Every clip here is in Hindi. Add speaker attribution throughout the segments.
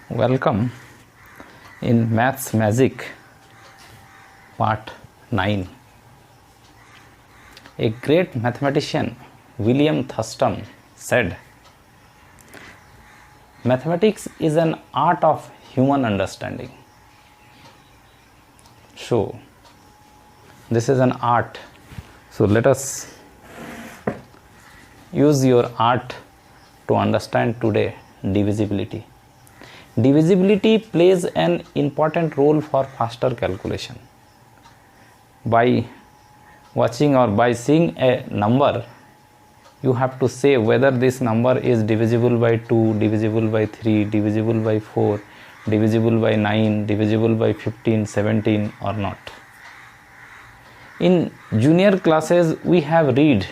Speaker 1: Welcome in Maths Magic Part 9. A great mathematician, William Thurston, said, "Mathematics is an art of human understanding." So, this is an art. So, let us use your art to understand today divisibility. Divisibility plays an important role for faster calculation. By watching or by seeing a number, you have to say whether this number is divisible by 2, divisible by 3, divisible by 4, divisible by 9, divisible by 15, 17 or not. In junior classes, we have read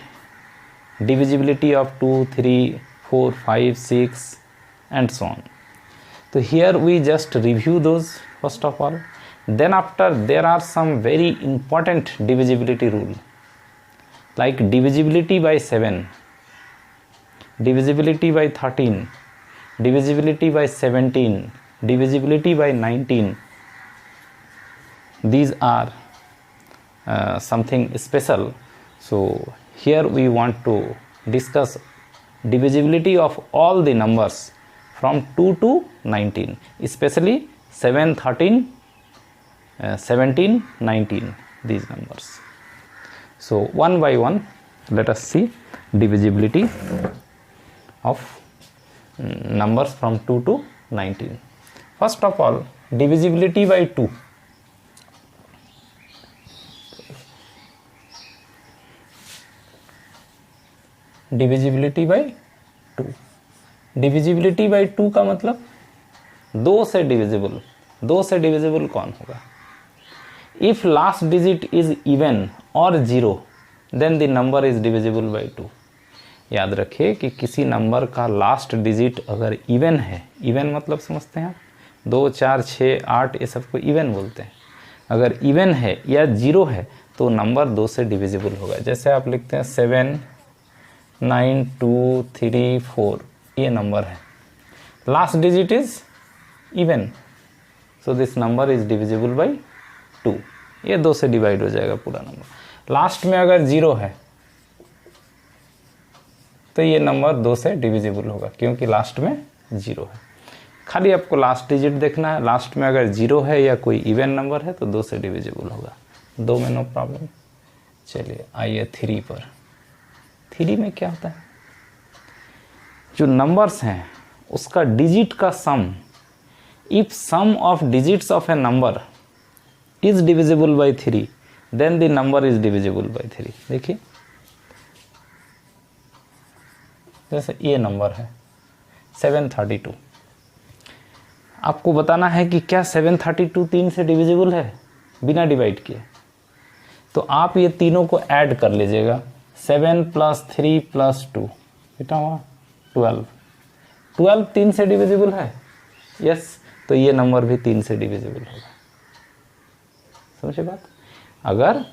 Speaker 1: divisibility of 2, 3, 4, 5, 6 and so on. So here we just review those first of all. Then after, there are some very important divisibility rule, like divisibility by 7, divisibility by 13, divisibility by 17, divisibility by 19. These are something special. So here we want to discuss divisibility of all the numbers from 2 to 19, especially 7, 13, 17, 19, these numbers. So one by one, let us see divisibility of numbers from 2 to 19. First of all, divisibility by 2. Divisibility by 2. Divisibility by 2 का मतलब 2 से डिविजिबल. 2 से डिविजिबल कौन होगा? If last digit is even और 0, then the number is divisible by 2. याद रखिए कि किसी नंबर का लास्ट डिजिट अगर इवन है, इवन मतलब समझते हैं आप, 2, 4, 6, 8 ये सबको इवन बोलते हैं. अगर इवन है या 0 है तो नंबर 2 से डिविजिबल होगा. जैसे आप लिखते हैं 7, 9, 2, 3, 4, ये नंबर है. Last digit is even, so this number is divisible by 2. ये 2 से डिवाइड हो जाएगा पूरा नंबर. लास्ट में अगर 0 है तो ये नंबर 2 से डिविजिबल होगा, क्योंकि लास्ट में 0 है. खाली आपको लास्ट डिजिट देखना है. लास्ट में अगर 0 है या कोई इवन नंबर है तो 2 से डिविजिबल होगा. 2 में नो प्रॉब्लम. चलिए आइए 3 पर. 3 में क्या होता है? जो नंबर्स हैं उसका डिजिट का sum, if sum of digits of a number is divisible by 3, then the number is divisible by 3. देखिए जैसे ये नंबर है 732. आपको बताना है कि क्या 732 3 से डिविजिबल है बिना डिवाइड किए. तो आप ये तीनों को ऐड कर लीजिएगा. 7 + 3 + 2 कितना हुआ? 12. 12 3 से डिविजिबल है. यस, तो ये नंबर भी 3 से डिविजिबल होगा. समझे बात? अगर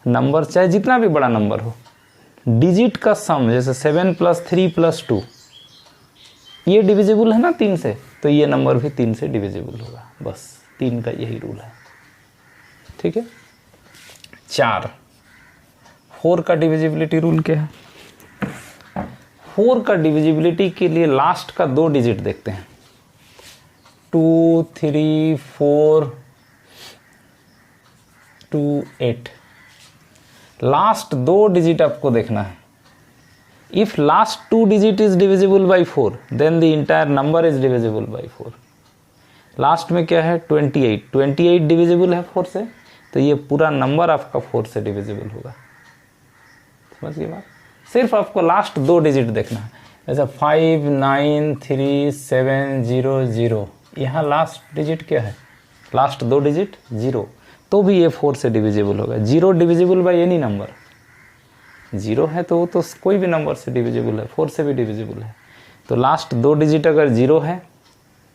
Speaker 1: नंबर चाहे जितना भी बड़ा नंबर हो, डिजिट का सम जैसे 7 + 3 + 2 ये डिविजिबल है ना 3 से, तो ये नंबर भी 3 से डिविजिबल होगा. बस 3 का यही रूल है. ठीक है. 4 का डिविजिबिलिटी रूल क्या है? 4 का डिविजिबिलिटी के लिए लास्ट का 2 डिजिट देखते हैं. 2, 3, 4, 2, 8. लास्ट 2 डिजिट आपको देखना है. If last 2 digit is divisible by 4, then the entire number is divisible by 4. Last में क्या है? 28. 28 डिविजिबल है 4 से, तो ये पूरा नंबर आपका 4 से डिविजिबल होगा. समझ गए बात? सिर्फ आपको लास्ट 2 डिजिट देखना है. जैसे 5, 9, 3, 7, 0, 0. यहाँ लास्ट डिजिट क्या है? लास्ट 2 डिजिट 0, तो भी ये 4 से डिविजिबल होगा. 0 डिविजिबल बाई एनी नंबर. 0 है तो कोई भी नंबर से डिविजिबल है, 4 से भी डिविजिबल है. तो लास्ट 2 डिजिट अगर 0 है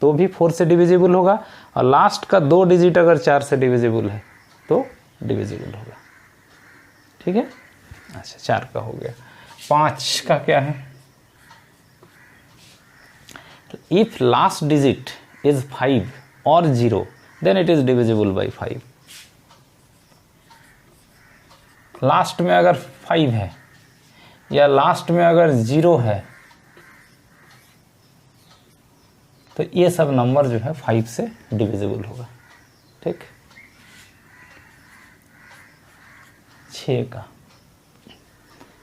Speaker 1: तो भी 4 से डिविजिबल होगा, और लास्ट का 2 डिजिट अगर 4 से डिविजिबल है तो डिविजिबल होगा. ठीक है. अच्छा 4 का हो गया. 5 का क्या है? If last digit is 5 or 0, then it is divisible by 5. Last में अगर 5 है या लास्ट में अगर 0 है तो ये सब नंबर जो है 5 से डिविजिबल होगा। ठीक,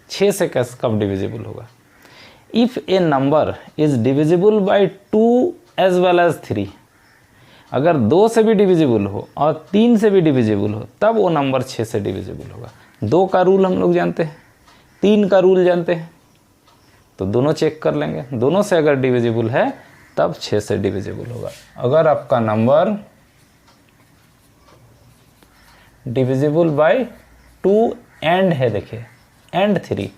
Speaker 1: 6 से कैसे कब डिविजिबल होगा? If a number is divisible by 2 as well as 3, अगर 2 से भी डिविजिबल हो और 3 से भी डिविजिबल हो तब वो नंबर 6 से डिविजिबल होगा। 2 का रूल हम लोग जानते हैं, 3 का रूल जानते हैं, तो दोनों चेक कर लेंगे। दोनों से अगर डिविजिबल है तब 6 से डिविजिबल होगा। अगर आपका नंबर डिविजिबल बाय 2 एंड है, देखिए एंड 3,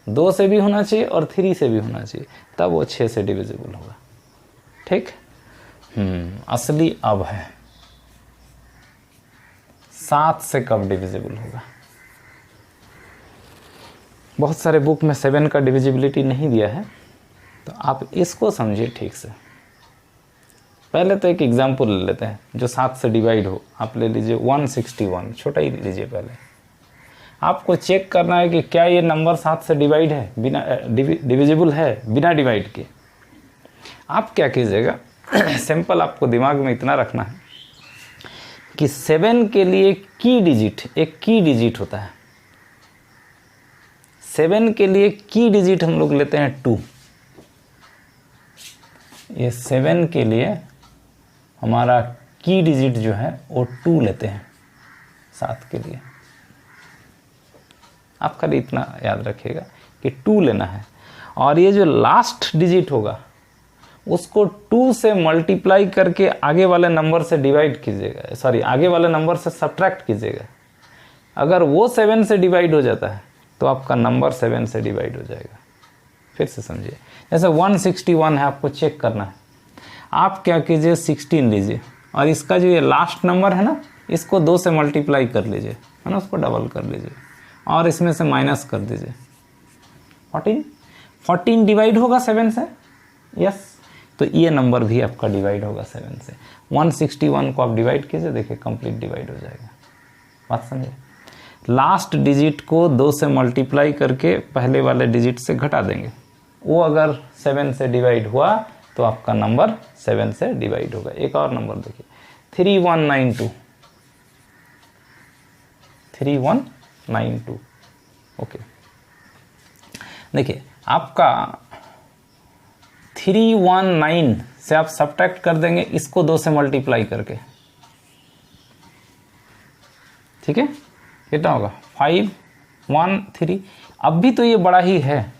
Speaker 1: 2 से भी होना चाहिए और 3 से भी होना चाहिए, तब वो 6 से डिविजिबल होगा। ठीक, असली अब है 7 से कब डिविजिबल होगा? बहुत सारे बुक में 7 का डिविजिबिलिटी नहीं दिया है, तो आप इसको समझिए ठीक से। पहले तो एक एग्जाम्पल ले लेते हैं जो 7 से डिवाइड हो। आप ले लीजिए 161, छोटा ही लीजिए। पहले आपको चेक करना है कि क्या ये नंबर 7 से डिवाइड है, बिना डिविजिबल है बिना डिवाइड के। आप क्या कीजिएगा, सिंपल आपको दिमाग में इतना रखना है कि 7 के लिए की डिजिट, एक की डिजिट होता है। 7 के लिए की डिजिट हम लोग लेते हैं 2। ये 7 के लिए हमारा की डिजिट जो है वो 2 लेते हैं 7 के लिए। आप खाली इतना याद रखिएगा कि 2 लेना है, और ये जो लास्ट डिजिट होगा उसको 2 से मल्टीप्लाई करके आगे वाले नंबर से डिवाइड कीजिएगा, सॉरी आगे वाले नंबर से सब्ट्रैक्ट कीजिएगा। अगर वो 7 से डिवाइड हो जाता है तो आपका नंबर 7 से डिवाइड हो जाएगा। फिर से समझिए, जैसे 161 है, आपको चेक करना है। आप क्या कीजिए, 16 लीजिए और इसका जो ये लास्ट नंबर है ना, इसको 2 से मल्टीप्लाई कर लीजिए, है ना, उसको डबल कर लीजिए और इसमें से माइनस कर दीजिए। 14 डिवाइड होगा 7 से, यस, तो ये नंबर भी आपका डिवाइड होगा 7 से। 161 को आप डिवाइड कीजिए, देखिए कंप्लीट डिवाइड हो जाएगा। बात समझे? लास्ट डिजिट को 2 से मल्टीप्लाई करके पहले वाले डिजिट से घटा देंगे। वो अगर 7 से डिवाइड हुआ तो आपका नंबर 7 से डिवाइड होगा। एक और नंबर देखिए, 3192, 3192। ओके, देखिए आपका 319 से आप सब्ट्रैक्ट कर देंगे इसको 2 से मल्टीप्लाई करके। ठीक है, कितना होगा? 513। अब भी तो ये बड़ा ही है,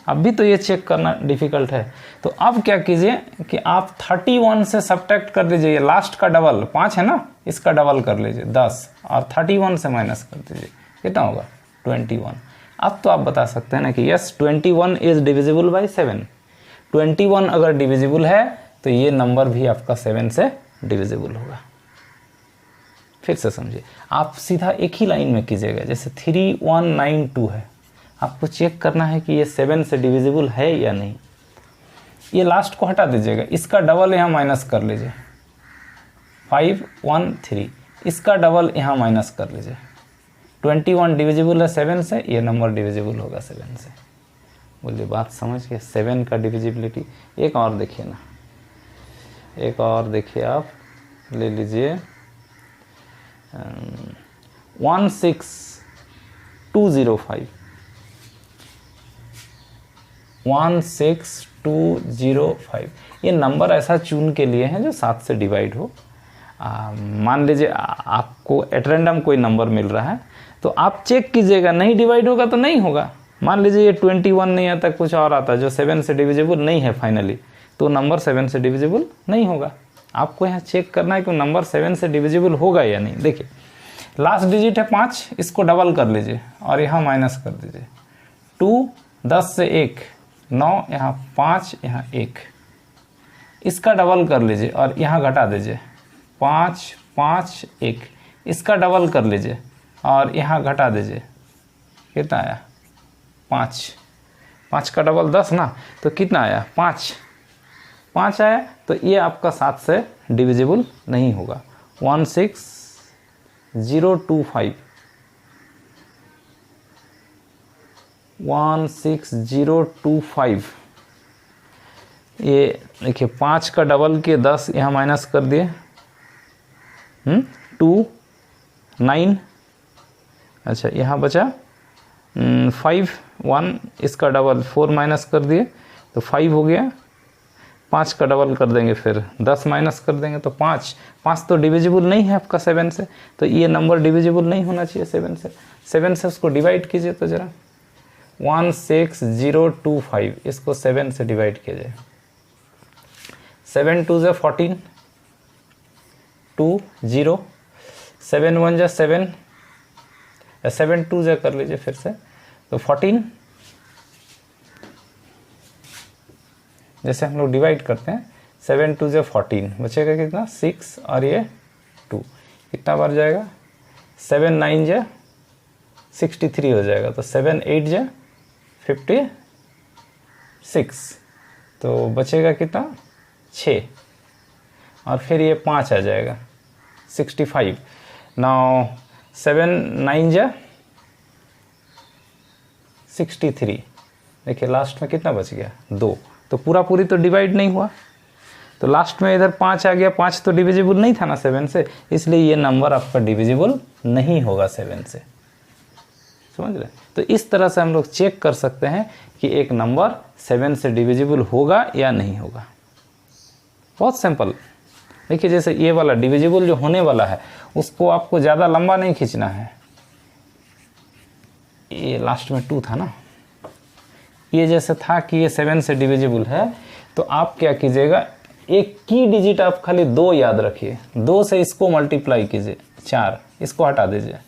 Speaker 1: अब भी तो ये चेक करना डिफिकल्ट है। तो अब क्या कीजिए कि आप 31 से सब्ट्रैक्ट कर दीजिए, ये लास्ट का डबल 5 है ना, इसका डबल कर लीजिए 10, और 31 से माइनस कर दीजिए, कितना होगा? 21। अब तो आप बता सकते हैं ना कि यस 21 इज डिविजिबल बाय 7। 21 अगर डिविजिबल है तो ये नंबर भी आपका 7 से डिविजिबल होगा। फिर से समझिए, आप सीधा एक ही लाइन में कीजिएगा। जैसे 3192 है, आपको चेक करना है कि ये 7 से डिविजिबल है या नहीं। ये लास्ट को हटा दीजिएगा, इसका डबल यहाँ माइनस कर लीजिए, 513, इसका डबल यहाँ माइनस कर लीजिए। 21 डिविजिबल है 7 से, ये नंबर डिविजिबल होगा 7 से। बोलिए बात समझ गए? 7 का डिविजिबिलिटी। एक और देखिए ना, एक और देखिए, आप ले लीजिए 16205। 16205 ये नंबर ऐसा चून के लिए हैं जो 7 से डिवाइड हो। मान लीजिए आपको एट रैंडम कोई नंबर मिल रहा है, तो आप चेक कीजिएगा, नहीं डिवाइड होगा तो नहीं होगा। मान लीजिए ये 21 नहीं आता, कुछ और आता जो 7 से डिविजिबल नहीं है फाइनली, तो नंबर 7 से डिविजिबल नहीं होगा। आपको यहाँ चेक करना है कि नंबर 7 से डिविजिबल होगा या नहीं। देखिए लास्ट डिजिट है 5, इसको डबल कर लीजिए और यहाँ माइनस कर दीजिए। 2, 10 से 1, 9, यहाँ 5, यहाँ 1, इसका डबल कर लीजिए और यहाँ घटा दीजिए। 5, 5, 1, इसका डबल कर लीजिए और यहाँ घटा दीजिए। कितना आया? 5। 5 का डबल 10 ना, तो कितना आया? 5। 5 आया, तो ये आपका 7 से डिविजिबल नहीं होगा। 16025 16025, ये देखिए 5 का डबल के 10 यहाँ माइनस कर दिए, 2 9, अच्छा यहाँ बचा 5 1, इसका डबल 4 माइनस कर दिए तो 5 हो गया। 5 का डबल कर देंगे फिर 10 माइनस कर देंगे तो 5 तो डिविजिबल नहीं है आपका 7 से, तो ये नंबर डिविजिबल नहीं होना चाहिए 7 से। 7 से उसको डिवाइड कीजिए तो ज़रा, 16025 इसको 7 से डिवाइड किया जाए। 7 2 ज़ा 14, 2 0, 7 1 ज़ा 7, 7 2 ज़ा कर लीजिए फिर से, तो 14, जैसे हम लोग डिवाइड करते हैं 7 2 ज़ा 14, बचेगा कितना 6 और ये 2, कितना बार जाएगा 7 9 ज़ा 63 हो जाएगा, तो 7 8 ज़ा 56, तो बचेगा कितना 6, और फिर ये 5 आ जाएगा 65। नाउ 7 9 ज़ा 63, देखिए लास्ट में कितना बच गया 2, तो पूरी तो डिवाइड नहीं हुआ, तो लास्ट में इधर 5 आ गया। 5 तो डिविजिबल नहीं था ना 7 से, इसलिए ये नंबर आपका डिविजिबल नहीं होगा 7 से, समझ रहे। तो इस तरह से हम लोग चेक कर सकते हैं कि एक नंबर 7 से डिविजिबल होगा या नहीं होगा। बहुत सिंपल। देखिए जैसे ये वाला डिविजिबल जो होने वाला है उसको आपको ज़्यादा लंबा नहीं खींचना है, ये लास्ट में 2 था ना, ये जैसे था कि ये 7 से डिविजिबल है, तो आप क्या कीजिएगा, एक की डिजिट आप खाली 2 याद रखिए, 2 से इसको मल्टीप्लाई कीजिए 4, इसको हटा दीजिए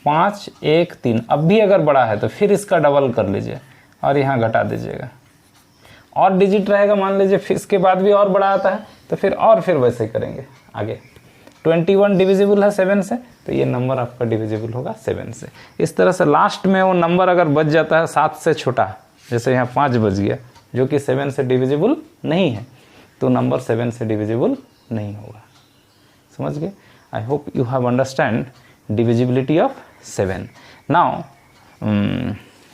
Speaker 1: 5 1 3, अब भी अगर बड़ा है तो फिर इसका डबल कर लीजिए और यहाँ घटा दीजिएगा, और डिजिट रहेगा मान लीजिए फिर इसके बाद भी और बड़ा आता है तो फिर वैसे करेंगे आगे। 21 डिविजिबल है 7 से, तो ये नंबर आपका डिविजिबल होगा 7 से। इस तरह से लास्ट में वो नंबर अगर बच जाता है 7 से छोटा, जैसे यहाँ 5 बच गया जो कि 7 से डिविजिबल नहीं है, तो नंबर 7 से डिविजिबल नहीं होगा। समझ गए? आई hope you have understand divisibility of 7। Now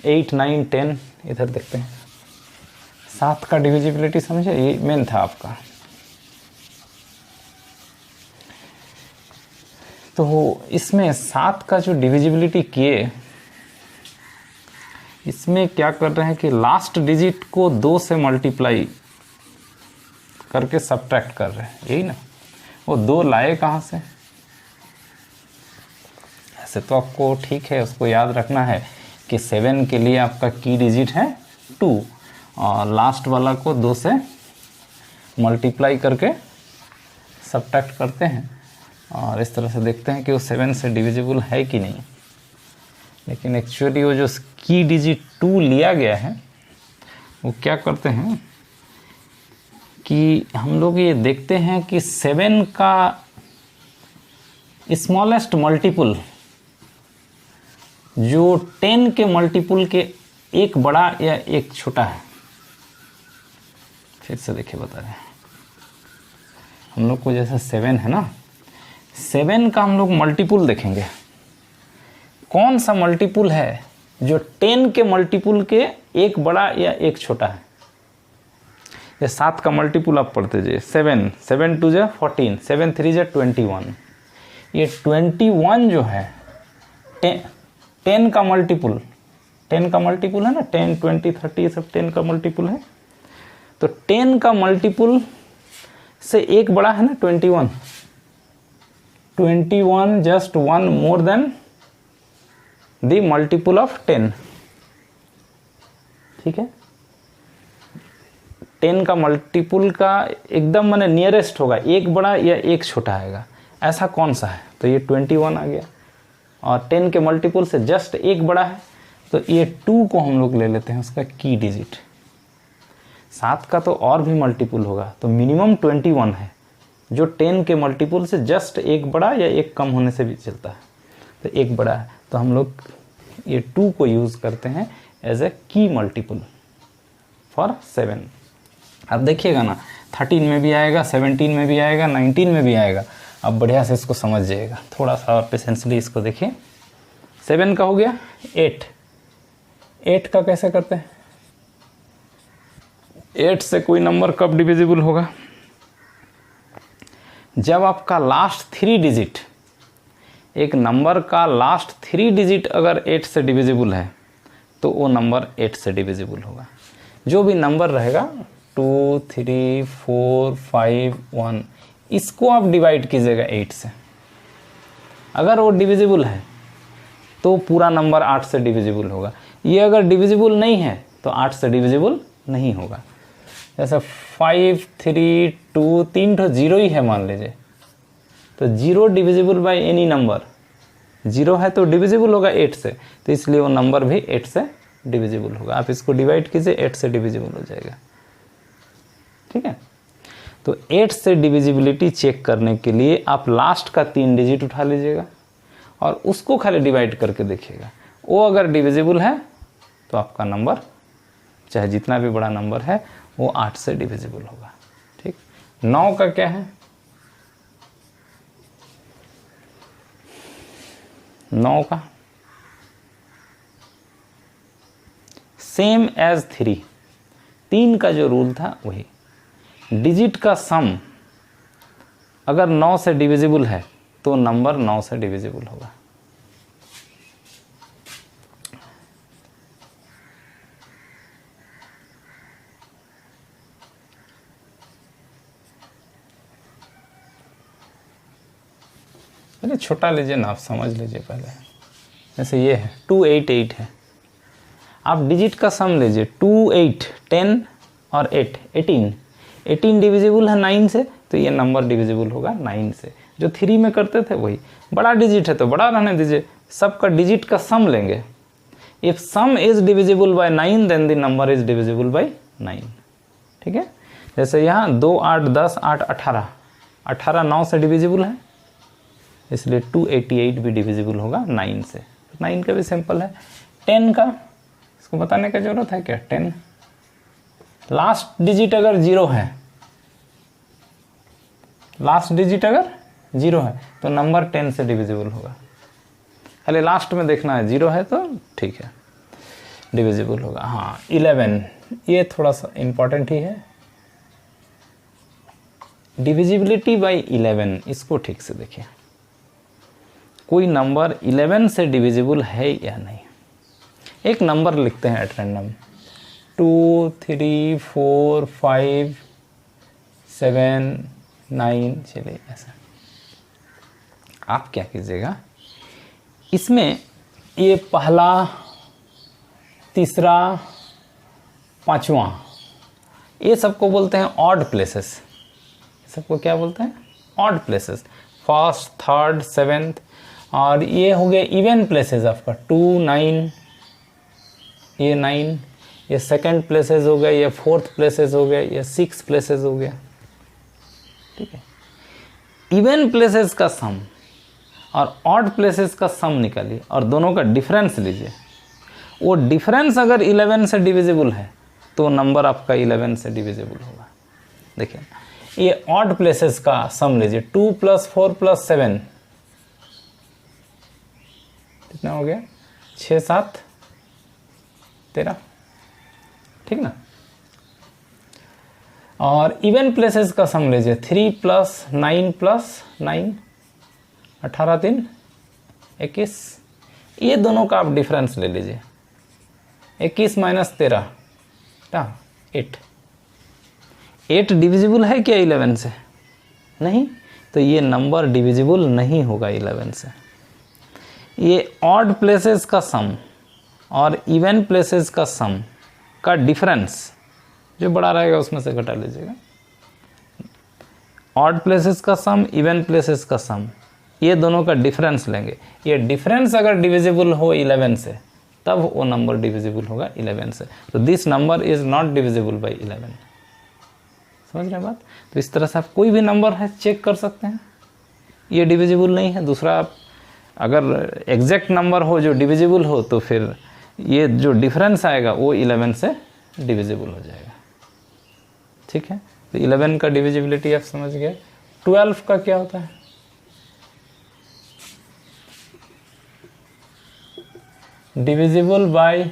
Speaker 1: 8 9 10 इधर देखते हैं। 7 का डिविजिबिलिटी समझे, ये मेन था आपका। तो इसमें 7 का जो डिविजिबिलिटी किए, इसमें क्या कर रहे हैं कि लास्ट डिजिट को 2 से मल्टीप्लाई करके सब्ट्रैक्ट कर रहे हैं, यही ना। वो 2 लाए कहाँ से? ऐसे तो आपको ठीक है, उसको याद रखना है कि 7 के लिए आपका की डिजिट है 2, और लास्ट वाला को 2 से मल्टीप्लाई करके सब्ट्रैक्ट करते हैं, और इस तरह से देखते हैं कि वो 7 से डिविजिबल है कि नहीं। लेकिन एक्चुअली वो जो की डिजिट 2 लिया गया है, वो क्या करते हैं कि हम लोग ये देखते हैं कि 7 का स्मॉलेस्ट मल्टीपल जो 10 के मल्टीपल के एक बड़ा या एक छोटा है। फिर से देखिए बता रहे हैं हम लोग को, जैसे 7 है ना, 7 का हम लोग मल्टीपल देखेंगे, कौन सा मल्टीपल है जो 10 के मल्टीपल के एक बड़ा या एक छोटा है। ये 7 का मल्टीपल आप पढ़ते जाइए, 7 7 2 = 14, 7 3 = 21। ये 21 जो है 10 का मल्टीपल, 10 का मल्टीपल है ना, 10 20 30 ये सब 10 का मल्टीपल है। तो 10 का मल्टीपल से एक बड़ा है ना 21, 21 just 1 more than the multiple of 10। ठीक है, 10 का मल्टीपल का एकदम माने नियरेस्ट होगा, एक बड़ा या एक छोटा आएगा, ऐसा कौन सा है? तो ये 21 आ गया, और 10 के मल्टीपल से जस्ट एक बड़ा है, तो ये 2 को हम लोग ले लेते हैं उसका की डिजिट। 7 का तो और भी मल्टीपल होगा, तो मिनिमम 21 है जो 10 के मल्टीपल से जस्ट एक बड़ा या एक कम होने से भी चलता है, तो एक बड़ा है, तो हम लोग ये 2 को यूज़ करते हैं एज ए की मल्टीपल फॉर 7। अब देखिएगा ना 13 में भी आएगा, 17 में भी आएगा, 19 में भी आएगा। अब बढ़िया से इसको समझ जाइएगा, थोड़ा सा पेशेंसली इसको देखिए। 7 का हो गया 8 का कैसे करते हैं? 8 से कोई नंबर कब डिविजिबल होगा? जब आपका लास्ट 3 डिजिट, एक नंबर का लास्ट 3 डिजिट अगर 8 से डिविजिबल है तो वो नंबर 8 से डिविजिबल होगा। जो भी नंबर रहेगा 2, 3, 4, 5, 1, इसको आप डिवाइड कीजिएगा 8 से। अगर वो डिविजिबल है तो पूरा नंबर 8 से डिविजिबल होगा। ये अगर डिविजिबल नहीं है तो 8 से डिविजिबल नहीं होगा। जैसे 5, 3, 2, 3 तो 0 ही है मान लीजिए, तो 0 डिविजिबल बाय एनी नंबर, 0 है तो डिविजिबल होगा 8 से, तो इसलिए वो नंबर भी 8 से डिविजिबल होगा। आप इसको डिवाइड कीजिए, 8 से डिविजिबल हो जाएगा। ठीक है, तो 8 से डिविजिबिलिटी चेक करने के लिए आप लास्ट का 3 डिजिट उठा लीजिएगा और उसको खाली डिवाइड करके देखिएगा। वो अगर डिविजिबल है तो आपका नंबर, चाहे जितना भी बड़ा नंबर है, वो 8 से डिविजिबल होगा। ठीक, 9 का क्या है? 9 का सेम एज 3 का जो रूल था वही, डिजिट का सम अगर 9 से डिविजिबल है तो नंबर 9 से डिविजिबल होगा। अरे छोटा लीजिए ना, आप समझ लीजिए पहले। जैसे ये है 288 है, आप डिजिट का सम लीजिए 2, 8, 10 और 8, 18 डिविजिबल है 9 से, तो ये नंबर डिविजिबल होगा 9 से। जो 3 में करते थे वही, बड़ा डिजिट है तो बड़ा रहने दीजिए, सबका डिजिट का सम लेंगे। If sum is divisible by 9 then the number is divisible by 9। ठीक है, जैसे यहाँ 2, 8, 10, 8, 18 9 से डिविजिबल है, इसलिए 288 भी डिविजिबल होगा 9 से। 9 का भी सिंपल है। 10 का इसको बताने का जरूरत है क्या? 10 लास्ट डिजिट अगर 0 है, लास्ट डिजिट अगर 0 है तो नंबर 10 से डिविजिबल होगा। खाली लास्ट में देखना है, 0 है तो ठीक है, डिविजिबल होगा। हाँ 11, ये थोड़ा सा इंपॉर्टेंट ही है, डिविजिबिलिटी बाय 11, इसको ठीक से देखिए। कोई नंबर 11 से डिविजिबल है या नहीं। एक नंबर लिखते हैं एट रैंडम, 2, 3, 4, 5, 7, 9, चलिए ऐसा। आप क्या कीजिएगा, इसमें ये पहला, तीसरा, पांचवा, ये सबको बोलते हैं ऑड प्लेसेस। सबको क्या बोलते हैं? Odd places. First, third, seventh, और ये हो गए इवन प्लेसेस आपका 2, 9, ये 9, ये सेकंड प्लेसेस हो गए, ये फोर्थ प्लेसेस हो गए, ये 6 प्लेसेस हो गया। ठीक है, इवन प्लेसेस का सम और ऑड प्लेसेस का सम निकालिए और दोनों का डिफरेंस लीजिए। वो डिफरेंस अगर 11 से डिविजिबल है तो नंबर आपका 11 से डिविजिबल होगा। देखिए, ये ऑड प्लेसेस का सम लीजिए, 2 + 4 + 7 कितना हो गया? 6, 7, 13। ठीक ना। और इवन प्लेसेस का सम लीजिए, 3 + 9 + 9, 18, 3, 21। ये दोनों का आप डिफरेंस ले लीजिए, 21 - 13 8। 8 डिविजिबल है क्या 11 से? नहीं, तो ये नंबर डिविजिबल नहीं होगा 11 से। ये ऑड प्लेसेस का सम और इवन प्लेसेस का सम का डिफरेंस जो बड़ा रहेगा उसमें से घटा लीजिएगा। ऑड प्लेसेस का सम, इवन प्लेसेस का सम, ये दोनों का डिफरेंस लेंगे। ये डिफरेंस अगर डिविजिबल हो 11 से तब वो नंबर डिविजिबल होगा 11 से। तो this number is not divisible by 11। समझ रहे हैं बात? तो इस तरह से आप कोई भी नंबर है चेक कर सकते हैं, ये डिविजिबल नहीं है। दूसरा, आप अगर एग्जैक्ट नंबर हो जो डिविजिबल हो तो फिर ये जो डिफरेंस आएगा वो 11 से डिविजिबल हो जाएगा। ठीक है, तो 11 का डिविजिबिलिटी आप समझ गए। 12 का क्या होता है? डिविजिबल बाय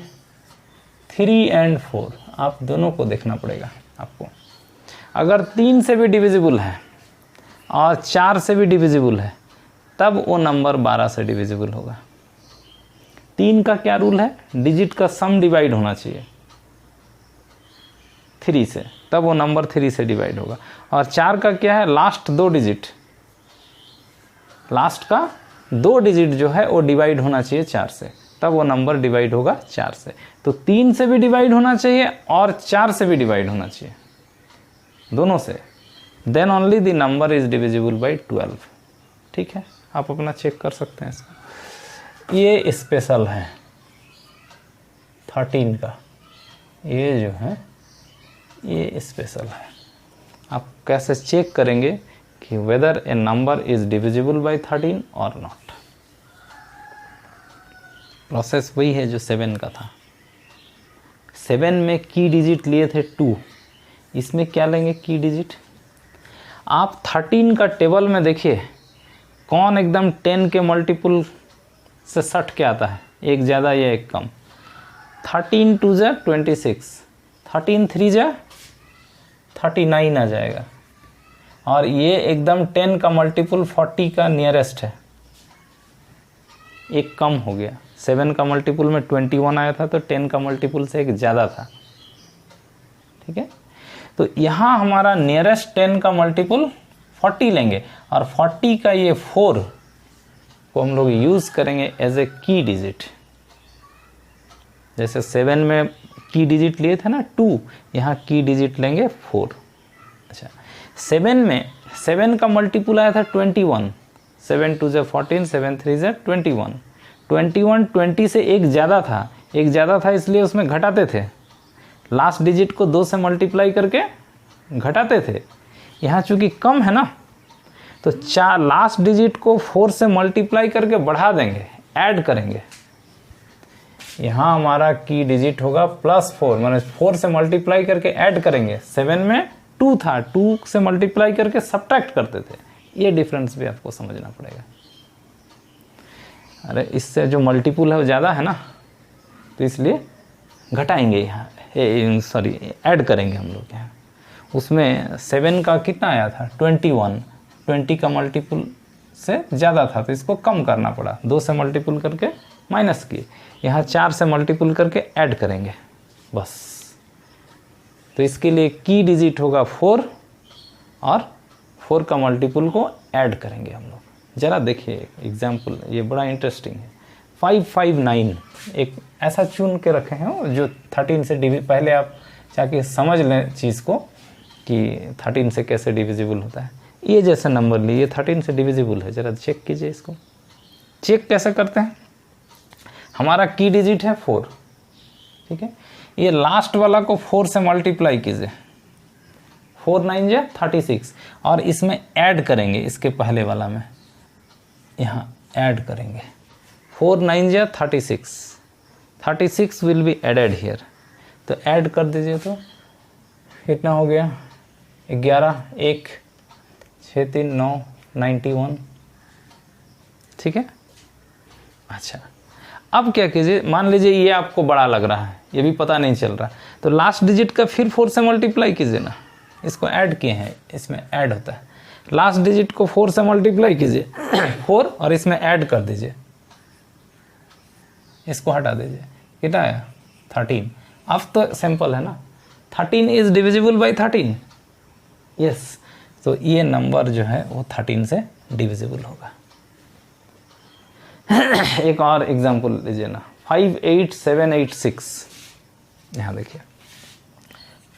Speaker 1: 3 और 4, आप दोनों को देखना पड़ेगा आपको। अगर 3 से भी डिविजिबल है और 4 से भी डिविजिबल है तब वो नंबर 12 से डिविजिबल होगा। 3 का क्या रूल है? डिजिट का सम डिवाइड होना चाहिए 3 से, तब वो नंबर 3 से डिवाइड होगा। और 4 का क्या है? लास्ट 2 डिजिट, लास्ट का 2 डिजिट जो है वो डिवाइड होना चाहिए 4 से, तब वो नंबर डिवाइड होगा 4 से। तो 3 से भी डिवाइड होना चाहिए और 4 से भी डिवाइड होना चाहिए, दोनों से, then only the number is divisible by 12। ठीक है, आप अपना चेक कर सकते हैं इसका। ये स्पेशल है 13 का, ये जो है ये स्पेशल है। आप कैसे चेक करेंगे कि whether a number is divisible by 13 और नॉट? प्रोसेस वही है जो 7 का था। 7 में की डिजिट लिए थे 2, इसमें क्या लेंगे की डिजिट? आप 13 का टेबल में देखिए कौन एकदम 10 के मल्टीपल से सट के आता है, एक ज़्यादा या एक कम। 13 2 जा 26, 13 3 जा 39 आ जाएगा। और ये एकदम 10 का मल्टीपल 40 का नियरेस्ट है, एक कम हो गया। 7 का मल्टीपल में 21 आया था तो 10 का मल्टीपल से एक ज़्यादा था। ठीक है, तो यहाँ हमारा नियरेस्ट 10 का मल्टीपल 40 लेंगे और 40 का ये 4 को हम लोग यूज़ करेंगे एज ए की डिजिट। जैसे 7 में की डिजिट लिए थे ना 2, यहाँ की डिजिट लेंगे 4। अच्छा, 7 में 7 का मल्टीपल आया था 21, 7 2 जा 14, 7 3 जा 21। 21 20 से एक ज़्यादा था, एक ज़्यादा था इसलिए उसमें घटाते थे, लास्ट डिजिट को 2 से मल्टीप्लाई करके घटाते थे। यहाँ चूँकि कम है ना तो लास्ट डिजिट को 4 से मल्टीप्लाई करके बढ़ा देंगे, ऐड करेंगे। यहाँ हमारा की डिजिट होगा +4, माने 4 से मल्टीप्लाई करके ऐड करेंगे। 7 में 2 था, 2 से मल्टीप्लाई करके सब्ट्रैक्ट करते थे। ये डिफरेंस भी आपको समझना पड़ेगा। अरे इससे जो मल्टीपल है वो ज़्यादा है ना, तो इसलिए घटाएंगे यहाँ, सॉरी ऐड करेंगे हम लोग यहाँ। उसमें 7 का कितना आया था 21, 20 का मल्टीपल से ज़्यादा था तो इसको कम करना पड़ा, 2 से मल्टीपल करके माइनस किए। यहाँ 4 से मल्टीपल करके ऐड करेंगे बस। तो इसके लिए की डिजिट होगा 4 और 4 का मल्टीपल को ऐड करेंगे हम लोग। ज़रा देखिए एग्जाम्पल, ये बड़ा इंटरेस्टिंग है। 559 एक ऐसा चुन के रखे हैं जो 13 से पहले आप जाके समझ लें चीज़ को कि 13 से कैसे डिविजिबल होता है। ये जैसे नंबर लिए, ये 13 से डिविजिबल है, ज़रा चेक कीजिए इसको। चेक कैसे करते हैं? हमारा की डिजिट है 4, ठीक है, ये लास्ट वाला को 4 से मल्टीप्लाई कीजिए, 4 9 जा 36 और इसमें ऐड करेंगे, इसके पहले वाला में यहाँ ऐड करेंगे। 4 9 जा 36, 36 विल बी एडेड हियर, तो ऐड कर दीजिए तो कितना हो गया 11, 1 6 3 9 91। ठीक है, अच्छा अब क्या कीजिए, मान लीजिए ये आपको बड़ा लग रहा है, ये भी पता नहीं चल रहा, तो लास्ट डिजिट का फिर 4 से मल्टीप्लाई कीजिए ना, इसको ऐड किए हैं, इसमें ऐड होता है। लास्ट डिजिट को 4 से मल्टीप्लाई कीजिए 4 और इसमें ऐड कर दीजिए, इसको हटा दीजिए, कितना आया 13। अब तो सिंपल है ना, 13 इज डिविजिबल बाय 13, यस, तो ये नंबर जो है वो 13 से डिविजिबल होगा। एक और एग्जांपल लीजिए ना, 58786, यहाँ देखिए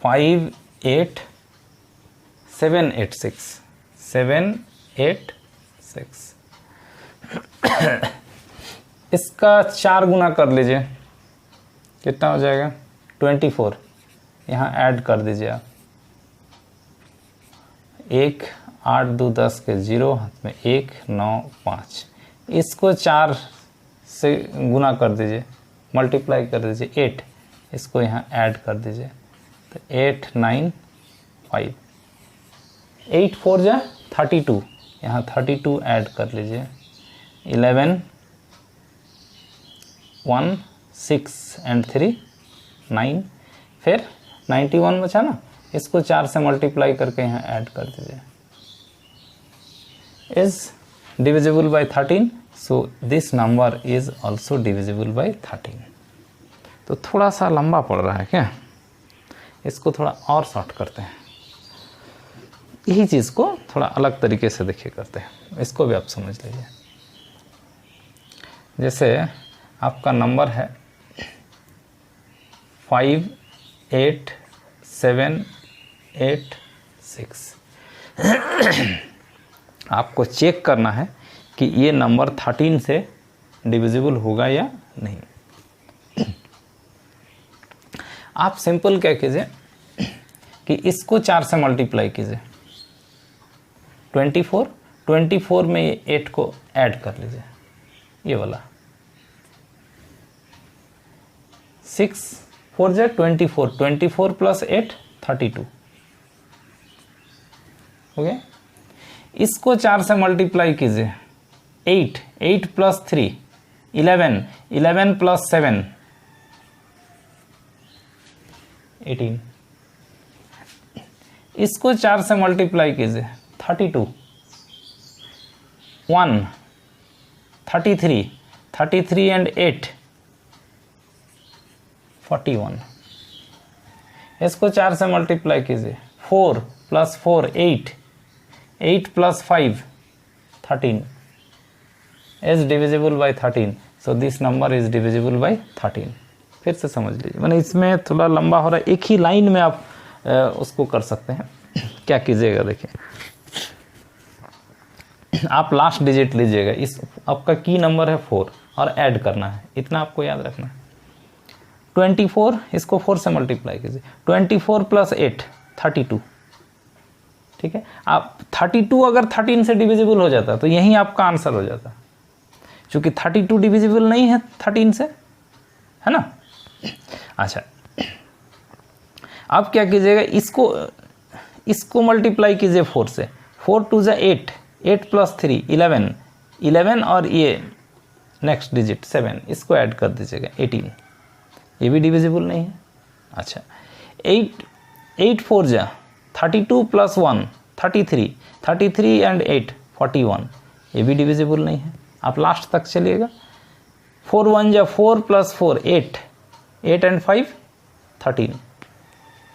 Speaker 1: 58786 786, इसका 4 गुना कर लीजिए, कितना हो जाएगा 24, यहाँ ऐड कर दीजिए आप, 1 8 2 10 के 0 हाथ में 1 9 5, इसको 4 से गुना कर दीजिए, मल्टीप्लाई कर दीजिए 8, इसको यहाँ ऐड कर दीजिए, तो 8 9 5, 8 4 जा 32, यहाँ 32 ऐड कर लीजिए, 11 1 6 एंड 3 9, फिर 91 बचा ना, इसको 4 से मल्टीप्लाई करके यहाँ ऐड कर दीजिए, is divisible by 13, so this number is also divisible by 13। तो थोड़ा सा लंबा पड़ रहा है क्या, इसको थोड़ा और शॉर्ट करते हैं, यही चीज़ को थोड़ा अलग तरीके से देखिए करते हैं, इसको भी आप समझ लीजिए। जैसे आपका नंबर है 5 8 7 8 6, आपको चेक करना है कि ये नंबर 13 से डिविजिबल होगा या नहीं। आप सिंपल क्या कीजिए कि इसको 4 से मल्टीप्लाई कीजिए, 24 में ये 8 को ऐड कर लीजिए, ये वाला 6 4 जा 24 प्लस 8 32 हो गया। इसको 4 से मल्टीप्लाई कीजिए, 8 प्लस 3 11 प्लस 7 18, इसको 4 से मल्टीप्लाई कीजिए, 32 1 33 एंड 8 41, इसको 4 से मल्टीप्लाई कीजिए, 4 plus 4 8 plus 5 13 is divisible by 13, so this number is divisible by 13। फिर से समझ लीजिए, मैंने इसमें थोड़ा लंबा हो रहा है, एक ही लाइन में आप उसको कर सकते हैं। क्या कीजिएगा, देखिए आप लास्ट डिजिट लीजिएगा, इस आपका की नंबर है 4 और ऐड करना है, इतना आपको याद रखना है। 24, इसको 4 से मल्टीप्लाई कीजिए, 24 प्लस 8 32, ठीक है। आप 32 अगर 13 से डिविजिबल हो जाता तो यही आपका आंसर हो जाता, क्योंकि 32 डिविजिबल नहीं है 13 से, है ना। अच्छा, अब क्या कीजिएगा, इसको मल्टीप्लाई कीजिए 4 से, 4 2 जा 8 प्लस 3 11 और ये नेक्स्ट डिजिट 7, इसको ऐड कर दीजिएगा 18, ये भी डिविजिबल नहीं है। अच्छा, 8 4 जा 32 प्लस 1 33 एंड 8 41, ये भी डिविजिबल नहीं है। आप लास्ट तक चलिएगा, 4 1 जा 4 प्लस 4 8 एंड 5 13,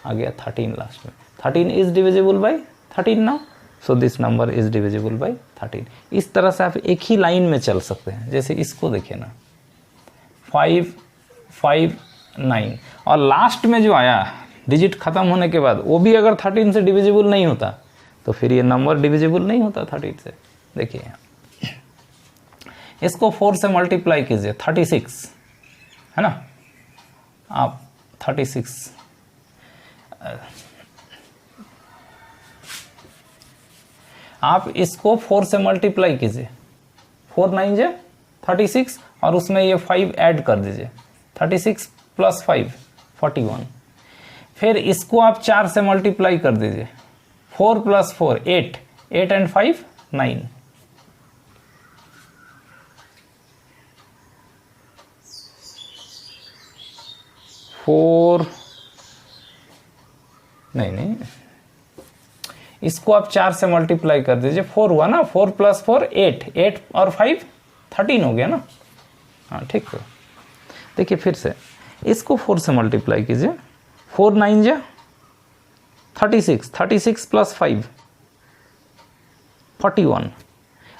Speaker 1: आ गया 13 लास्ट में। 13 is divisible by 13 now, so this number is divisible by 13। इस तरह से आप एक ही लाइन में चल सकते हैं। जैसे इसको देखिए ना, 5 5 9, और लास्ट में जो आया डिजिट खत्म होने के बाद, वो भी अगर 13 से डिविजिबल नहीं होता तो फिर ये नंबर डिविजिबल नहीं होता 13 से। देखिए इसको 4 से मल्टीप्लाई कीजिए, 36, है ना। आप 36 आप इसको 4 से मल्टीप्लाई कीजिए, 4 9 जा 36 और उसमें ये 5 ऐड कर दीजिए, 36 प्लस 5 41। फिर इसको आप 4 से मल्टीप्लाई कर दीजिए, 4 प्लस 4 8 एंड 5 9। नहीं, इसको आप 4 से मल्टीप्लाई कर दीजिए, 4 हुआ ना, 4 प्लस 4 8 और 5 13 हो गया ना। हाँ ठीक है, देखिए फिर से इसको 4 से मल्टीप्लाई कीजिए, 4 9 जा 36 प्लस 5 41।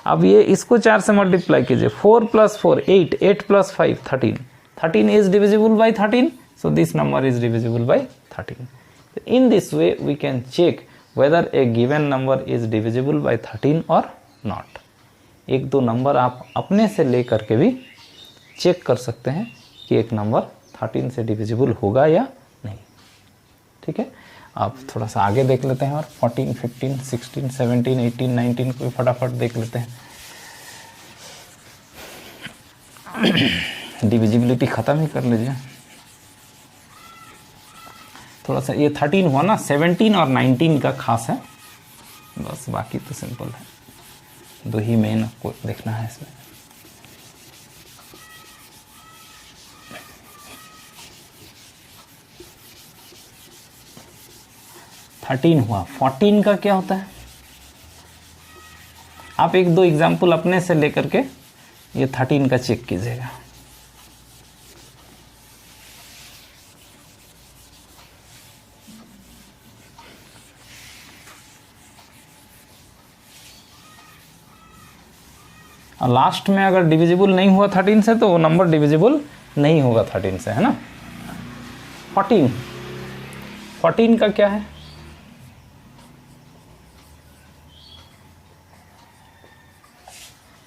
Speaker 1: अब ये इसको 4 से मल्टीप्लाई कीजिए, 4 plus 4 8 plus 5 13 is divisible by 13, so this number is divisible by 13. In this way we can check whether a given number is divisible by 13 or not. एक दो नंबर आप अपने से ले करके भी चेक कर सकते हैं कि एक नंबर 13 से डिविजिबल होगा या नहीं। ठीक है, आप थोड़ा सा आगे देख लेते हैं और 14 15 16 17 18 19 को फटाफट देख लेते हैं। डिविजिबिलिटी ख़त्म ही कर लीजिए। थोड़ा सा ये 13 हुआ ना, 17 और 19 का खास है, बस बाकी तो सिंपल है, दो ही मेन आपको देखना है इसमें। थर्टीन हुआ, 14 का क्या होता है? आप एक दो एग्जाम्पल अपने से लेकर के ये 13 का चेक कीजिएगा। और लास्ट में अगर डिविजिबल नहीं हुआ 13 से तो वो नंबर डिविजिबल नहीं होगा 13 से, है ना। 14 का क्या है?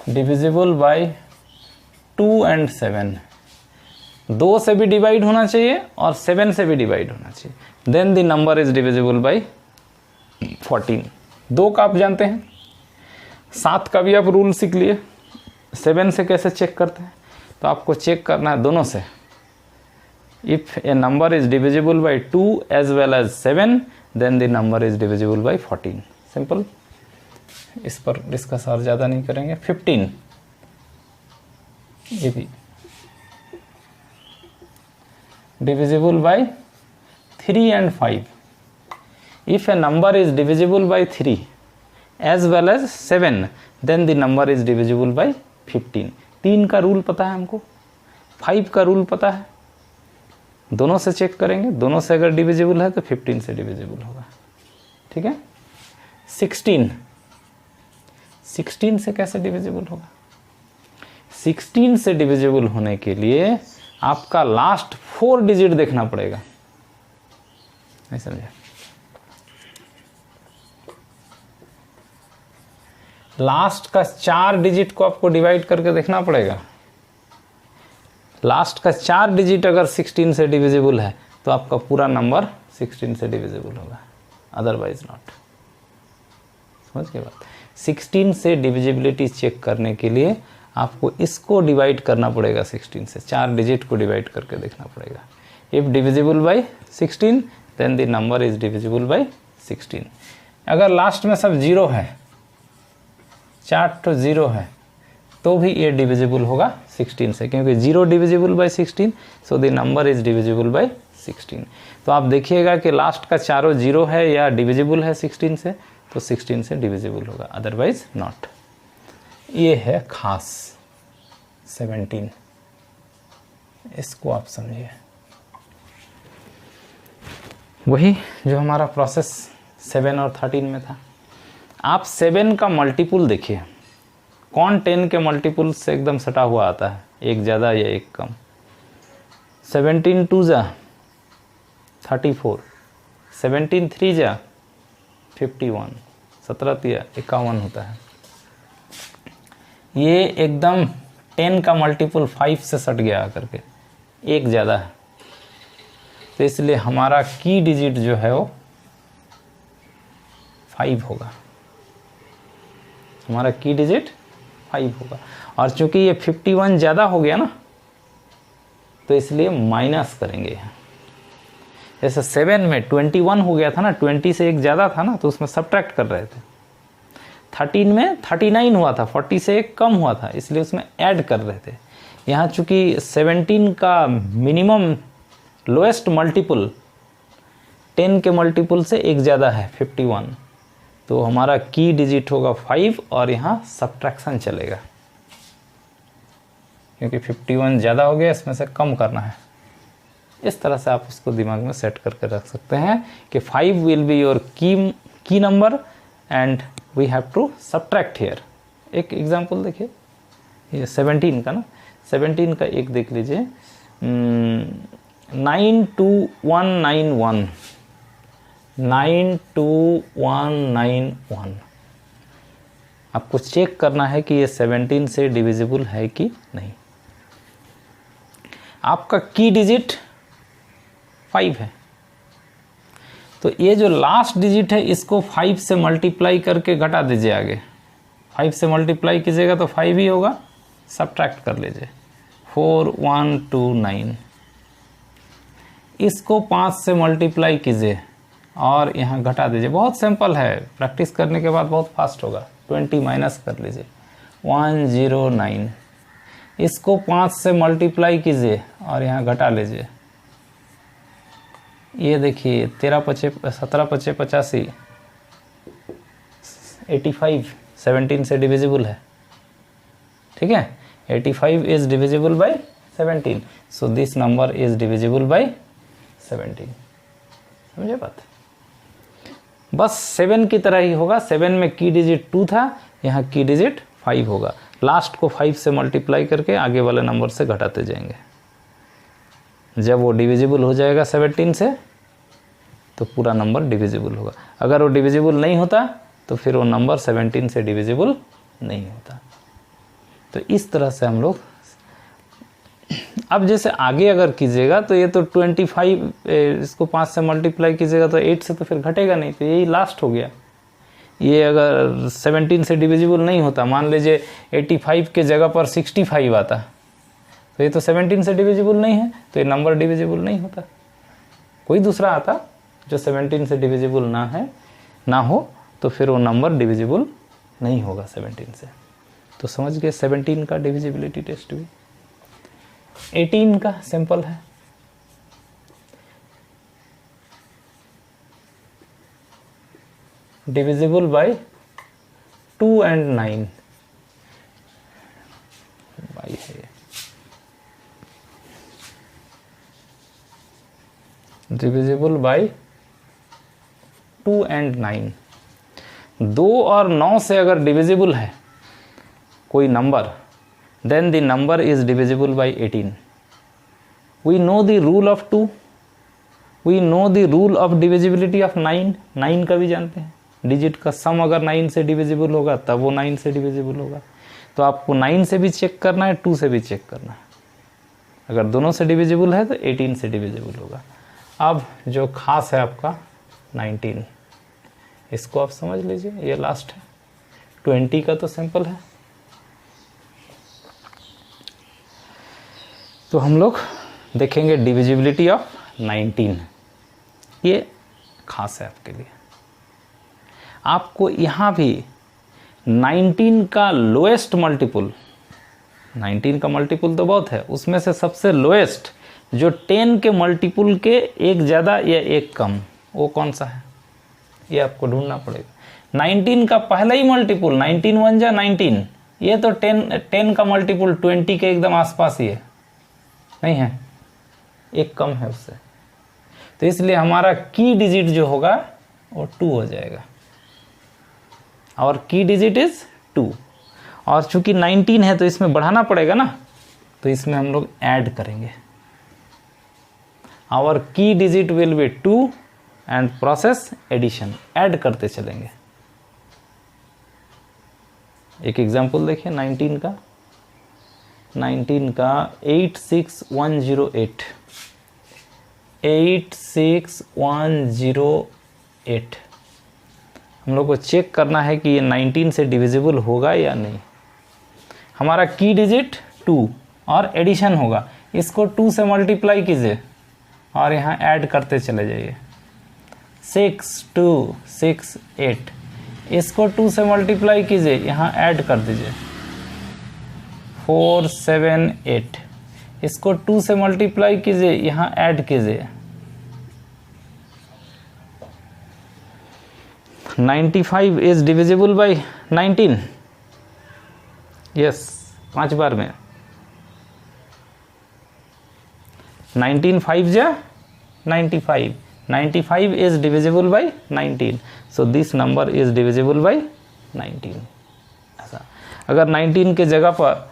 Speaker 1: डिविजिबल बाय 2 एंड 7, 2 से भी डिवाइड होना चाहिए और 7 से भी डिवाइड होना चाहिए, then the number is divisible by 14। 2 का आप जानते हैं, 7 का भी आप रूल सीख लिए, 7 से कैसे चेक करते हैं, तो आपको चेक करना है दोनों से। If a number is divisible by 2 as well as 7 then the number is divisible by 14, simple. इस पर डिस्कस और ज़्यादा नहीं करेंगे। 15, ये भी divisible by 3 and 5। If a number is divisible by 3 as well as 7 then the number is divisible by 15। 3 का रूल पता है हमको, 5 का रूल पता है, दोनों से चेक करेंगे, दोनों से अगर डिविजिबल है तो 15 से डिविजिबल होगा, ठीक है। 16 से कैसे डिविजिबल होगा? 16 से डिविजिबल होने के लिए आपका लास्ट 4 डिजिट देखना पड़ेगा, नहीं समझे? लास्ट का 4 डिजिट को आपको डिवाइड करके देखना पड़ेगा। लास्ट का 4 डिजिट अगर 16 से डिविजिबल है तो आपका पूरा नंबर 16 से डिविजिबल होगा, अदरवाइज नॉट। समझ के बात? 16 से डिविजिबिलिटी चेक करने के लिए आपको इसको डिवाइड करना पड़ेगा 16 से, 4 डिजिट को डिवाइड करके देखना पड़ेगा। If divisible by 16 then the number is divisible by 16। अगर लास्ट में सब 0 है, 4 तो 0 है, तो भी ये डिविजिबल होगा 16 से, क्योंकि 0 divisible by 16, so the number is divisible by 16। तो आप देखिएगा कि लास्ट का चारों 0 है या डिविजिबल है 16 से, तो 16 से डिविजिबल होगा, अदरवाइज नॉट। ये है खास 17, इसको आप समझिए। वही जो हमारा प्रोसेस 7 और 13 में था। आप 7 का मल्टीपुल देखिए, कौन 10 के मल्टीपुल से एकदम सटा हुआ आता है, एक ज़्यादा या एक कम। 17 2 जा 34, 17 3 जा 51, 17 तिया 51 होता है। ये एकदम 10 का मल्टीपुल 5 से सट गया आकर के, एक ज़्यादा है, तो इसलिए हमारा की डिजिट जो है वो 5 होगा, हमारा की डिजिट 5 होगा। और चूंकि ये 51 ज़्यादा हो गया ना, तो इसलिए माइनस करेंगे यहाँ। जैसे 7 में 21 हो गया था ना, 20 से एक ज़्यादा था ना, तो उसमें सब्ट्रैक्ट कर रहे थे। 13 में 39 हुआ था, 40 से एक कम हुआ था, इसलिए उसमें ऐड कर रहे थे। यहाँ चूंकि 17 का मिनिमम लोएस्ट मल्टीपल 10 के मल्टीपल से एक ज़्यादा है 51, तो हमारा की डिजिट होगा 5 और यहाँ सब्ट्रैक्शन चलेगा, क्योंकि 51 ज़्यादा हो गया, इसमें से कम करना है। इस तरह से आप उसको दिमाग में सेट करके रख सकते हैं कि 5 will be your key number and we have to subtract here. एक एग्जांपल देखिए, ये 17 का ना, 17 का एक देख लीजिए, 92191, 92191। आपको चेक करना है कि ये 17 से डिविजिबल है कि नहीं। आपका की डिजिट 5 है, तो ये जो लास्ट डिजिट है इसको 5 से मल्टीप्लाई करके घटा दीजिए आगे। 5 से मल्टीप्लाई कीजिएगा तो 5 ही होगा, सब्ट्रैक्ट कर लीजिए, 4129। इसको 5 से मल्टीप्लाई कीजिए और यहाँ घटा दीजिए। बहुत सिंपल है, प्रैक्टिस करने के बाद बहुत फास्ट होगा। 20 माइनस कर लीजिए, 109। इसको 5 से मल्टीप्लाई कीजिए और यहाँ घटा लीजिए। ये देखिए 17 5 85, 85 17 से डिविजिबल है, ठीक है। 85 is divisible bye 17, so this number is divisible bye 17। समझे बात? बस 7 की तरह ही होगा। 7 में की डिजिट 2 था, यहाँ की डिजिट 5 होगा। लास्ट को 5 से मल्टीप्लाई करके आगे वाले नंबर से घटाते जाएंगे। जब वो डिविजिबल हो जाएगा 17 से तो पूरा नंबर डिविजिबल होगा। अगर वो डिविजिबल नहीं होता तो फिर वो नंबर 17 से डिविजिबल नहीं होता। तो इस तरह से हम लोग, अब जैसे आगे अगर कीजिएगा तो ये तो 25, इसको 5 से मल्टीप्लाई कीजिएगा तो 8 से तो फिर घटेगा नहीं, तो यही लास्ट हो गया। ये अगर 17 से डिविजिबल नहीं होता, मान लीजिए 85 के जगह पर 65 आता, तो ये तो 17 से डिविजिबल नहीं है, तो ये नंबर डिविजिबल नहीं होता। कोई दूसरा आता जो 17 से डिविजिबल ना हो तो फिर वो नंबर डिविजिबल नहीं होगा 17 से। तो समझ गए 17 का डिविजिबिलिटी टेस्ट भी। 18 का सिंपल है। डिविजिबल बाय 2 and 9 बाई है। Divisible by 2 and 9। 2 और 9 से अगर डिविजिबल है कोई number, then the number is divisible by 18. We know the rule of 2. We know the rule of divisibility of 9. 9 का भी जानते हैं, डिजिट का सम अगर 9 से डिविजिबल होगा तब वो 9 से डिविजिबल होगा। तो आपको 9 से भी चेक करना है, 2 से भी चेक करना है। अगर दोनों से डिविजिबल है तो 18 से डिविजिबल होगा। अब जो खास है आपका 19, इसको आप समझ लीजिए, ये लास्ट है। 20 का तो सिंपल है। तो हम लोग देखेंगे डिविजिबिलिटी ऑफ 19, ये खास है आपके लिए। आपको यहाँ भी 19 का लोएस्ट मल्टीपल, 19 का मल्टीपल तो बहुत है, उसमें से सबसे लोएस्ट जो 10 के मल्टीपल के एक ज़्यादा या एक कम, वो कौन सा है, ये आपको ढूंढना पड़ेगा। 19 का पहला ही मल्टीपल 19 1 जा 19, ये तो 10 का मल्टीपल 20 के एकदम आसपास ही है, नहीं है, एक कम है उससे। तो इसलिए हमारा की डिजिट जो होगा वो 2 हो जाएगा, और की डिजिट इज 2। और चूंकि 19 है तो इसमें बढ़ाना पड़ेगा ना, तो इसमें हम लोग ऐड करेंगे। Our key digit will be 2 and process addition, add करते चलेंगे। एक एग्जांपल देखिए 19 का 86108, 86108। हम लोग को चेक करना है कि ये 19 से डिविजिबल होगा या नहीं। हमारा की डिजिट 2 और एडिशन होगा, इसको 2 से मल्टीप्लाई कीजिए और यहाँ ऐड करते चले जाइए। 6268, इसको 2 से मल्टीप्लाई कीजिए, यहाँ ऐड कर दीजिए। 478, इसको 2 से मल्टीप्लाई कीजिए, यहाँ ऐड कीजिए। 95 इज डिविजिबल बाय 19, यस, 5 बार में 19 5 जा 95, 95 is divisible by 19, so this number is divisible by 19। ऐसा अगर 19 के जगह पर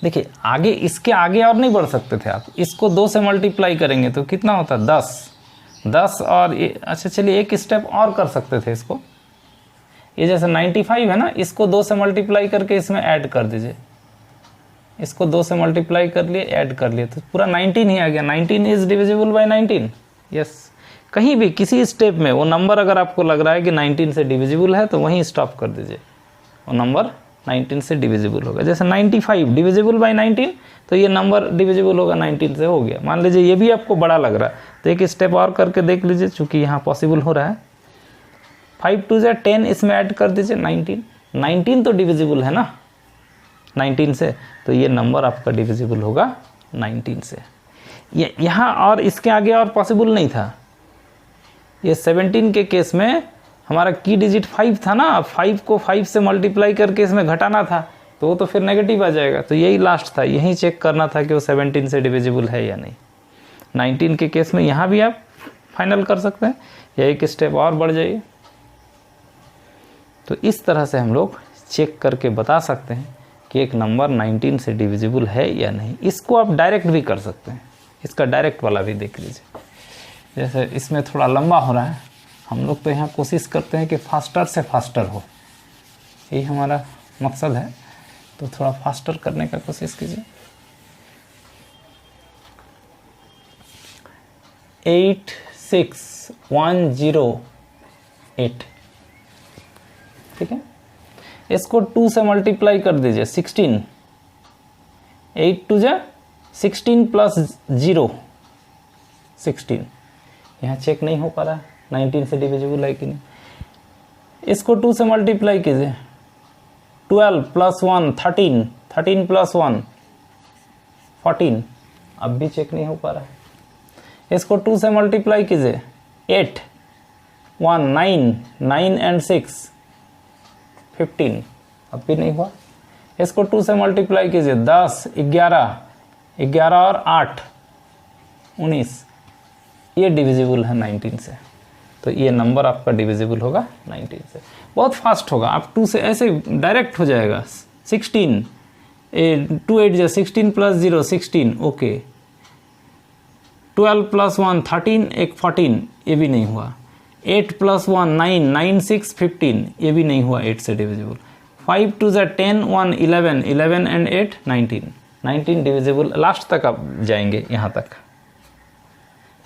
Speaker 1: देखिए, आगे इसके आगे और नहीं बढ़ सकते थे आप। इसको 2 से मल्टीप्लाई करेंगे तो कितना होता है 10 और अच्छा चलिए एक स्टेप और कर सकते थे इसको। ये जैसे 95 है ना, इसको 2 से मल्टीप्लाई करके इसमें ऐड कर दीजिए। इसको 2 से मल्टीप्लाई कर लिए, ऐड कर लिए, तो पूरा 19 ही आ गया। 19 इज डिविजिबल बाय 19, यस। कहीं भी किसी स्टेप में वो नंबर अगर आपको लग रहा है कि 19 से डिविजिबल है तो वहीं स्टॉप कर दीजिए, वो नंबर 19 से डिविजिबल होगा। जैसे 95 डिविजिबल बाय 19, तो ये नंबर डिविजिबल होगा 19 से, हो गया। मान लीजिए ये भी आपको बड़ा लग रहा है तो एक स्टेप और करके देख लीजिए, चूंकि यहाँ पॉसिबल हो रहा है। 5 2 जा 10, इसमें ऐड कर दीजिए 19, 19 तो डिविजिबल है ना 19 से, तो ये नंबर आपका डिविजिबल होगा 19 से। ये यहाँ और इसके आगे और पॉसिबल नहीं था। ये 17 के केस में हमारा की डिजिट 5 था ना, 5 को 5 से मल्टीप्लाई करके इसमें घटाना था, तो वो तो फिर नेगेटिव आ जाएगा। तो यही लास्ट था, यही चेक करना था कि वो 17 से डिविजिबल है या नहीं। 19 के केस में यहाँ भी आप फाइनल कर सकते हैं, या एक स्टेप और बढ़ जाइए। तो इस तरह से हम लोग चेक करके बता सकते हैं कि एक नंबर 19 से डिविजिबल है या नहीं। इसको आप डायरेक्ट भी कर सकते हैं, इसका डायरेक्ट वाला भी देख लीजिए। जैसे इसमें थोड़ा लंबा हो रहा है, हम लोग तो यहाँ कोशिश करते हैं कि फास्टर से फास्टर हो, यही हमारा मकसद है। तो थोड़ा फास्टर करने का कोशिश कीजिए। 86108, ठीक है। इसको 2 से मल्टीप्लाई कर दीजिए, 16, 8 2 जा 16 प्लस 0 16। यहाँ चेक नहीं हो पा रहा है 19 से डिविजिबल है कि नहीं। इसको 2 से मल्टीप्लाई कीजिए, 12 प्लस 1 13, 13 प्लस 1 14, अब भी चेक नहीं हो पा रहा है। इसको 2 से मल्टीप्लाई कीजिए, 8 1 9, 9 एंड 6 15, अब भी नहीं हुआ। इसको 2 से मल्टीप्लाई कीजिए, 10 11, 11 और 8 19, ये डिविजिबल है 19 से। तो ये नंबर आपका डिविजिबल होगा 19 से। बहुत फास्ट होगा, आप 2 से ऐसे डायरेक्ट हो जाएगा। 16 2 8 जा 16 प्लस 0 16, ओके। 12 प्लस 1 13, एक 14, ये भी नहीं हुआ। 8 प्लस 1 9, 9 6 15, ये भी नहीं हुआ 8 से डिविजिबल। 5 2 जा 10, 1 11, 11 एंड 8 19, 19 डिविजिबल। लास्ट तक आप जाएंगे, यहाँ तक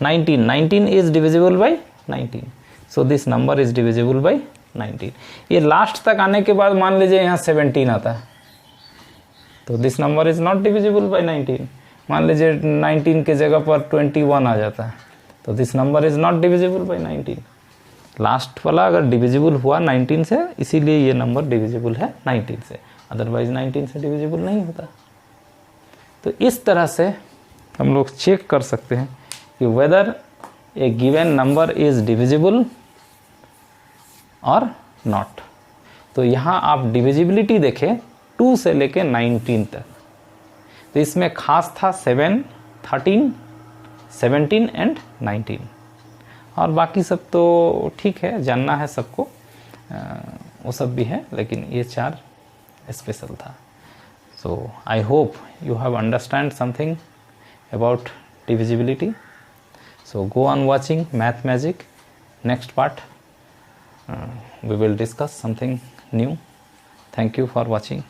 Speaker 1: 19, 19 is divisible by 19, so this number is divisible by 19। ये लास्ट तक आने के बाद मान लीजिए यहाँ 17 आता है, तो this number is not divisible by 19। मान लीजिए 19 के जगह पर 21 आ जाता है, तो this number is not divisible by 19। Last वाला अगर डिविजिबल हुआ 19 से, इसीलिए ये नंबर डिविजिबल है 19 से, अदरवाइज 19 से डिविजिबल नहीं होता। तो इस तरह से हम लोग चेक कर सकते हैं कि whether a given number is divisible और नॉट। तो यहाँ आप डिविजिबिलिटी देखें 2 से लेके 19 तक, तो इसमें खास था 7 13 17 एंड 19, और बाकी सब तो ठीक है, जानना है सबको, वो सब भी है, लेकिन ये 4 स्पेशल था। So I hope you have understand something about divisibility. So go on watching Math Magic. Next part we will discuss something new. Thank you for watching.